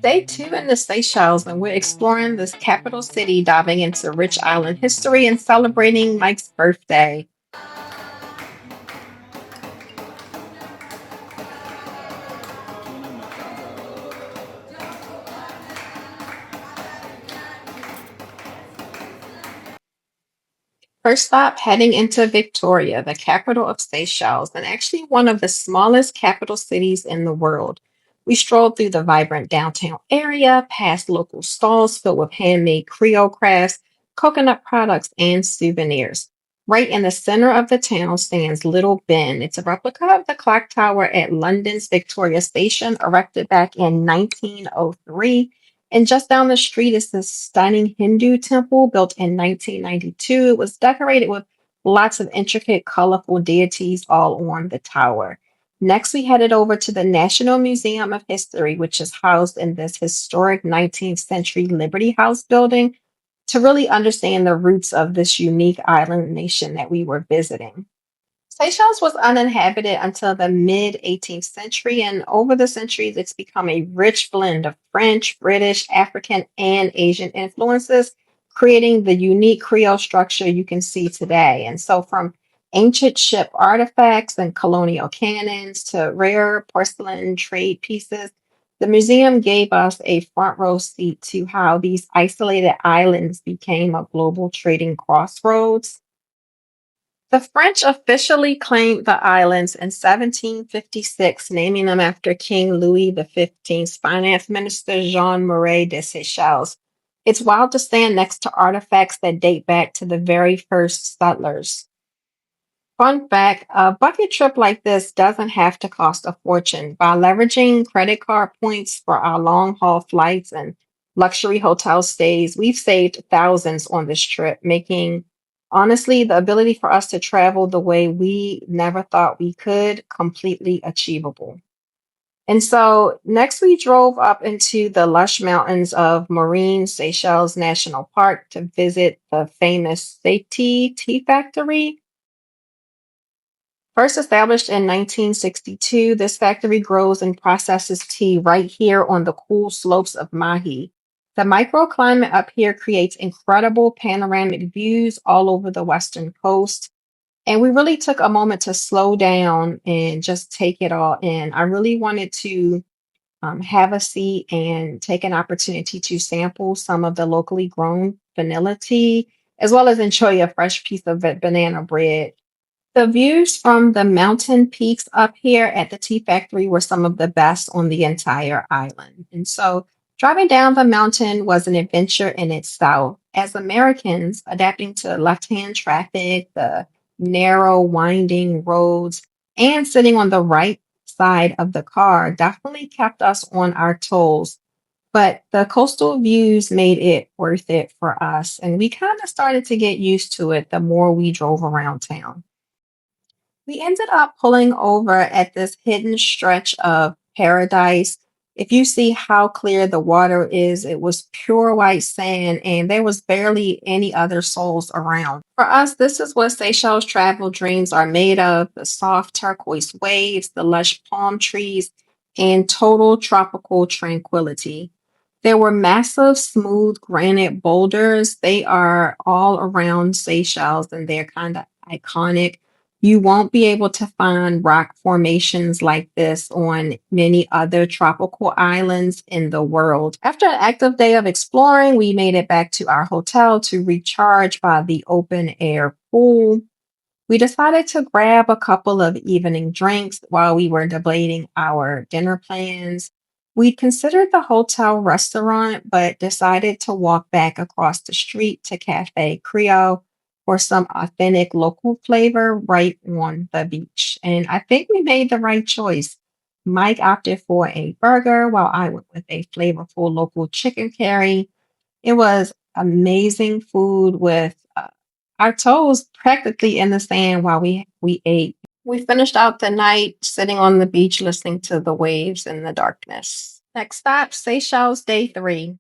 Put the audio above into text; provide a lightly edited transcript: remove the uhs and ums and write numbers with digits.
Day two in the Seychelles, and we're exploring this capital city, diving into rich island history and celebrating Mike's birthday. First stop, heading into Victoria, the capital of Seychelles, and actually one of the smallest capital cities in the world. We strolled through the vibrant downtown area, past local stalls filled with handmade Creole crafts, coconut products, and souvenirs. Right in the center of the town stands Little Ben. It's a replica of the clock tower at London's Victoria Station, erected back in 1903. And just down the street is this stunning Hindu temple built in 1992. It was decorated with lots of intricate, colorful deities all on the tower. Next, we headed over to the National Museum of History, which is housed in this historic 19th century Liberty House building, to really understand the roots of this unique island nation that we were visiting. Seychelles was uninhabited until the mid 18th century, and over the centuries, it's become a rich blend of French, British, African, and Asian influences, creating the unique Creole structure you can see today. And so, from ancient ship artifacts and colonial cannons to rare porcelain trade pieces, the museum gave us a front row seat to how these isolated islands became a global trading crossroads. The French officially claimed the islands in 1756, naming them after King Louis XV's finance minister Jean Marais de Seychelles. It's wild to stand next to artifacts that date back to the very first settlers. Fun fact, a bucket trip like this doesn't have to cost a fortune. By leveraging credit card points for our long haul flights and luxury hotel stays, we've saved thousands on this trip, making honestly the ability for us to travel the way we never thought we could completely achievable. And so next we drove up into the lush mountains of Morne, Seychelles National Park to visit the famous SeyTé Tea Factory. First established in 1962, this factory grows and processes tea right here on the cool slopes of Mahé. The microclimate up here creates incredible panoramic views all over the western coast. And we really took a moment to slow down and just take it all in. I really wanted to have a seat and take an opportunity to sample some of the locally grown vanilla tea, as well as enjoy a fresh piece of banana bread. The views from the mountain peaks up here at the tea factory were some of the best on the entire island. And so driving down the mountain was an adventure in itself. As Americans, adapting to left hand traffic, the narrow, winding roads, and sitting on the right side of the car definitely kept us on our toes. But the coastal views made it worth it for us. And we kind of started to get used to it the more we drove around town. We ended up pulling over at this hidden stretch of paradise. If you see how clear the water is, it was pure white sand and there was barely any other souls around. For us, this is what Seychelles travel dreams are made of: the soft turquoise waves, the lush palm trees, and total tropical tranquility. There were massive, smooth granite boulders. They are all around Seychelles and they're kind of iconic. You won't be able to find rock formations like this on many other tropical islands in the world. After an active day of exploring, we made it back to our hotel to recharge by the open air pool. We decided to grab a couple of evening drinks while we were debating our dinner plans. We'd considered the hotel restaurant, but decided to walk back across the street to Cafe Creole for some authentic local flavor right on the beach. And I think we made the right choice. Mike opted for a burger while I went with a flavorful local chicken curry. It was amazing food with our toes practically in the sand while we ate. We finished out the night sitting on the beach listening to the waves in the darkness. Next stop, Seychelles, day three.